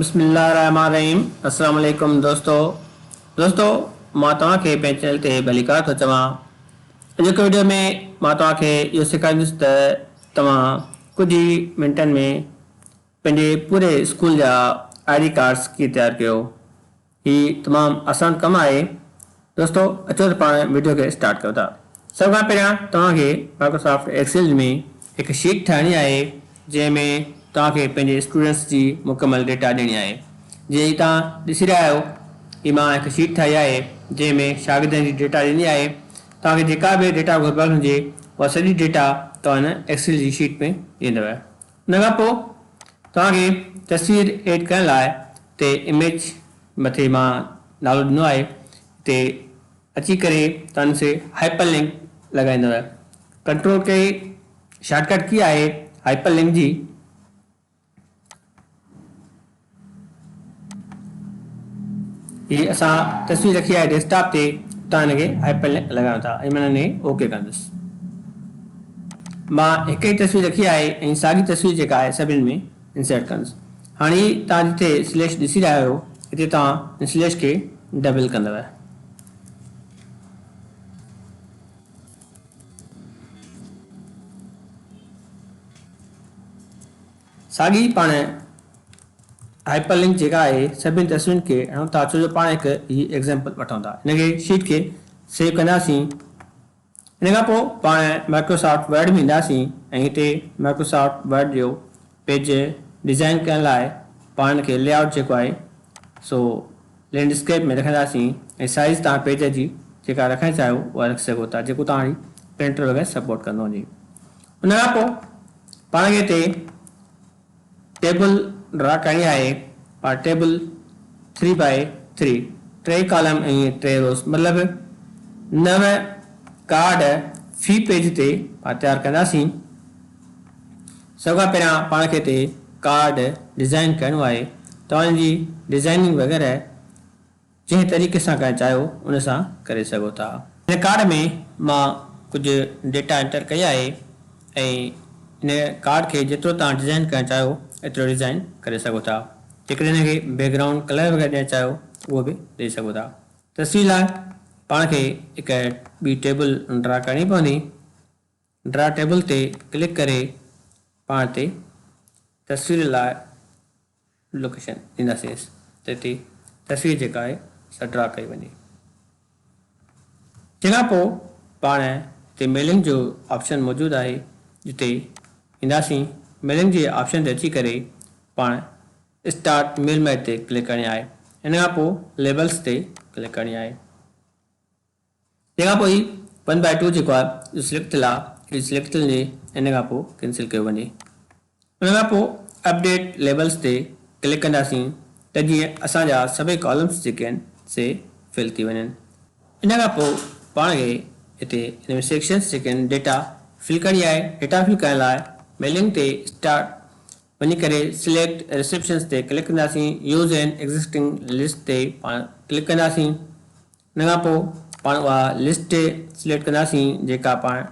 बिस्मिल्लाहिर्रहमानिर्रहीम। अस्सलाम वालेकुम दोस्तों मां तव्हांखे पंहिंजे चैनल ते भलीकार थो चवां। अॼोके वीडियो में मां तव्हांखे इहो सेखारींदुसि त तव्हां कुझु ई मिंटनि में पंहिंजे पूरे स्कूल जा ID कार्ड्स कीअं तयारु कयो। हीउ तमामु आसान कमु आहे। दोस्तों अचो त पाण वीडियो खे स्टार्ट कयूं था। सभ खां पहिरियां तव्हांखे माइक्रोसॉफ्ट एक्सेल में हिकु शीट ठाहिणी आहे जंहिंमें तव्हांखे पंहिंजे स्टूडेंट्स जी मुकमल डेटा ॾियणी आहे। जीअं तव्हां ॾिसी रहिया आहियो कि मां हिकु शीट ठाही आहे जंहिंमें शागिर्दनि जी डेटा ॾिनी आहे। तव्हांखे जेका बि डेटा घुरिबल हुजे उहा सॼी डेटा तव्हां हिन एक्सेल जी शीट में ॾींदव। उन खां पोइ तव्हांखे तस्वीर एड करण लाइ हिते इमेज मथे मां नालो ॾिनो आहे, हिते अची करे तव्हां से हाइपर लिंक लॻाईंदव। कंट्रोल के शॉर्टकट की आहे हाइपर लिंक जी। ये असां तस्वीर रखी आहे डेस्कटॉप ते, तव्हां हिनखे हाइपर लिंक लॻायूं था ऐं मां हिन ओके कंदुसि। मां हिकु ई तस्वीर रखी आहे ऐं साॻी तस्वीर जेका आहे सभिनि में इंसर्ट कंदुसि। हाणे तव्हां जिते स्लैश ॾिसी रहिया आहियो हिते तव्हां स्लैश खे डबल कंदव। साॻी पाण हाइपर लिंक जेका आहे सभिनी तस्वीरुनि खे हणूं था, छो जो पाण हिकु ही एग्ज़ाम्पल वठूं था। हिनखे शीट खे सेव कंदासीं। हिन खां पोइ पाण माइक्रोसॉफ्ट वर्ड में ईंदासीं ऐं हिते माइक्रोसॉफ्ट वर्ड जो पेज डिज़ाइन करण लाइ पाण हिनखे लेआउट जेको आहे सो लैंडस्केप में रखंदासीं ऐं साइज़ तव्हां पेज जी जेका रखणु चाहियो उहा रखी सघो था, जेको तव्हांजी प्रिंटर वग़ैरह सपोर्ट कंदो वञे। उन खां पोइ पाण खे हिते टेबल ड्रा करणी आहे। पाण टेबल 3x3 टे कॉलम ऐं टे रोज़ मतिलबु 9 कार्ड फी पेज ते पाण तयारु कंदासीं। सभ खां पहिरियां पाण खे हिते कार्ड डिज़ाइन करिणो आहे। तव्हांजी डिज़ाइनिंग वग़ैरह जंहिं तरीक़े सां करणु चाहियो उन सां करे सघो था। हिन कार्ड में मां कुझु डेटा एंटर कई आहे ऐं हिन कार्ड खे जेतिरो तव्हां डिज़ाइन करणु चाहियो एतिरो डिज़ाइन करे सघो था। जेकॾहिं हिनखे बैकग्राउंड कलर वग़ैरह ॾियणु चाहियो उहो बि ॾेई सघो था। तस्वीर लाइ पाण खे हिकु ॿी टेबल ड्रा करणी पवंदी। ड्रा टेबल ते क्लिक करे पाण हिते तस्वीर लाइ लोकेशन ॾींदासीं त हिते तस्वीर जेका आहे सा ड्रा कई वञे। तंहिंखां पोइ पाण हिते मेलिंग जो ऑप्शन मौजूदु आहे, जिते ईंदासीं। मेलिंग जे ऑप्शन ते अची करे पाण स्टार्ट मेल मैट ते क्लिक करणी आहे। हिन खां पोइ लेबल्स ते क्लिक करणी आहे। तंहिंखां पोइ 1x2 जेको आहे सिलेक्ट थियल आहे, सिलेक्ट थियण जे हिन खां पोइ कैंसिल कयो वञे। उन खां पोइ अपडेट लेबल्स ते क्लिक कंदासीं त जीअं असांजा सभई कॉलम्स जेके आहिनि से फिल थी वञनि। इन खां पोइ पाण खे हिते हिन में सेक्शन्स जेके आहिनि डेटा फिल करणी आहे। डेटा फिल करण लाइ मेलिंग ते स्टार्ट वञी करे सिलेक्ट रिसेप्शंस ते क्लिक कंदासीं। यूज़ एंड एग्ज़िस्टिंग लिस्ट ते पाण क्लिक कंदासीं। हिन खां पोइ पाण उहा लिस्ट सिलेक्ट कंदासीं जेका पाण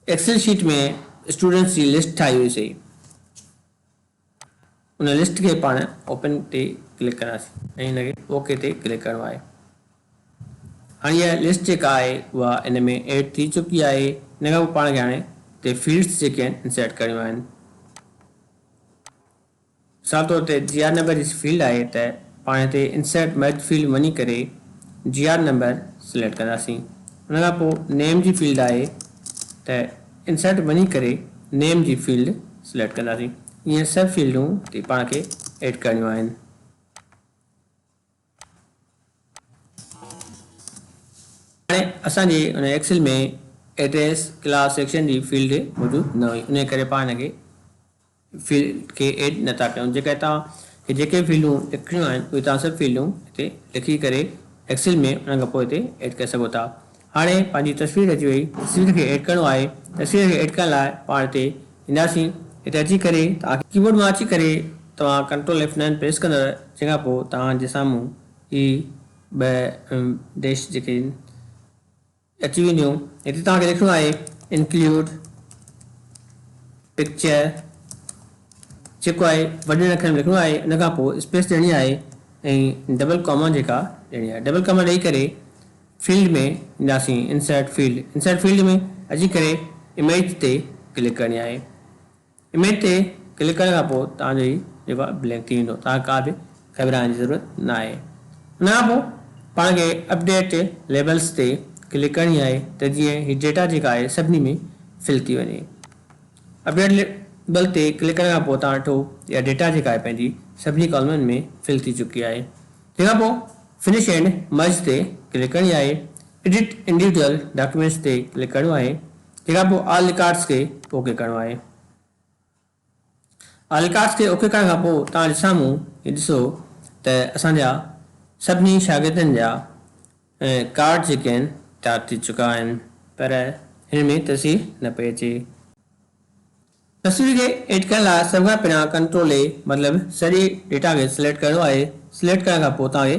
एक्सेल शीट में स्टूडेंट्स जी लिस्ट ठाही हुईसीं। उन लिस्ट खे पाण ओपन ते क्लिक कंदासीं ऐं हिनखे ओके ते क्लिक करिणो आहे। हाणे इहा लिस्ट जेका आहे उहा इन में एड थी चुकी आहे। हिन खां पोइ पाण खे हाणे हिते फील्ड्स जेके आहिनि इंसर्ट करिणियूं आहिनि। मिसाल तौर ते GR नंबर जी फील्ड आहे त पाण हिते इंसर्ट मर्ज फील्ड वञी करे GR नंबर सिलेक्ट कंदासीं। हुन खां पोइ नेम जी फील्ड आहे त इंसर्ट वञी करे नेम जी फील्ड सिलेक्ट कंदासीं। ईअं सभु फील्डूं हिते पाण खे एड करणियूं आहिनि। हाणे असांजे हुन एक्सेल में एड्रेस क्लास सेक्शन जी फील्ड मौजूदु न हुई, उन करे पाण हिनखे फील्ड खे एड नथा कयूं। जेका तव्हांखे जेके फील्डूं लिखणियूं आहिनि उहे तव्हां सभु फील्डूं हिते लिखी करे एक्सेल में उन खां पोइ हिते एड करे सघो था। हाणे पंहिंजी तस्वीर अची वई, तस्वीर खे एड करिणो आहे। तस्वीर खे एड करण लाइ पाण हिते ईंदासीं। हिते अची करे तव्हांखे कीबोर्ड मां अची करे तव्हां कंट्रोल F9 प्रेस कंदव। जंहिंखां पोइ तव्हांजे साम्हूं ही 2 डैश जेके अची वेंदियूं। हिते तव्हांखे लिखिणो आहे इंक्लूड पिक्चर जेको आहे वॾे अखर में लिखणो आहे उन खां पोइ स्पेस ॾियणी आहे ऐं डबल कॉमा जेका ॾियणी आहे डबल कॉमा ॾेई करे फील्ड में ईंदासीं इंसर्ट फील्ड में अची करे इमेज ते क्लिक करणी आहे इमेज ते क्लिक करण खां पोइ तव्हांजो ई जेको आहे ब्लैंक थी वेंदो तव्हां का बि घबराइण जी ज़रूरत न आहे उन खां पोइ पाण खे अपडेट लेबल्स ते क्लिक करणी आहे त जीअं हीअ डेटा जेका आहे सभिनी में फिल थी वञे अपडेट लेबल ते क्लिक करण खां पोइ तव्हां वटि इहा डेटा जेका आहे पंहिंजी सभिनी कॉलमनि में फिल थी चुकी आहे तंहिंखां पोइ फिनिश एंड मर्ज ते क्लिक करणी आहे एडिट इंडिविजुअल डॉक्यूमेंट्स ते क्लिक करिणो आहे तंहिंखां पोइ ऑल रिकॉर्ड्स खे ओके करिणो आहे ऑल रिकॉर्ड्स खे ओके करण खां पोइ तव्हां ॾिसाम्हूं हीअ ॾिसो त असांजा सभिनी शागिर्दनि जा कार्ड जेके आहिनि तयार थी चुका आहिनि पर हिन में तस्वीर न पई अचे तस्वीर खे एड करण लाइ सभ खां पहिरियां कंट्रोल ए मतिलबु सॼे डेटा खे सिलेक्ट करिणो आहे सिलेक्ट करण खां पोइ तव्हांखे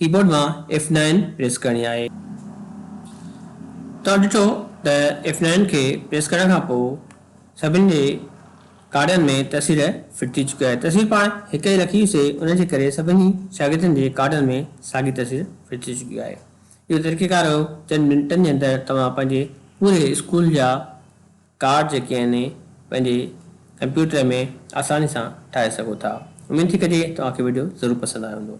कीबोर्ड मां F9 प्रेस करणी आहे तव्हां ॾिठो त F9 खे प्रेस करण खां पोइ सभिनी जे कार्डनि में तस्वीर फिट थी चुकी आहे तस्वीर पाण हिकु ई रखीसीं उनजे करे सभिनी शागिर्दनि जे कार्डनि में साॻी तस्वीर फिट थी चुकी आहे इहो तरीक़ेकार हो चंद मिंटनि जे अंदरि तव्हां पंहिंजे पूरे स्कूल जा कार्ड जेके आहिनि पंहिंजे कंप्यूटर में आसानी सां ठाहे सघो था उमेद थी कजे तव्हांखे वीडियो ज़रूरु पसंदि आयो हूंदो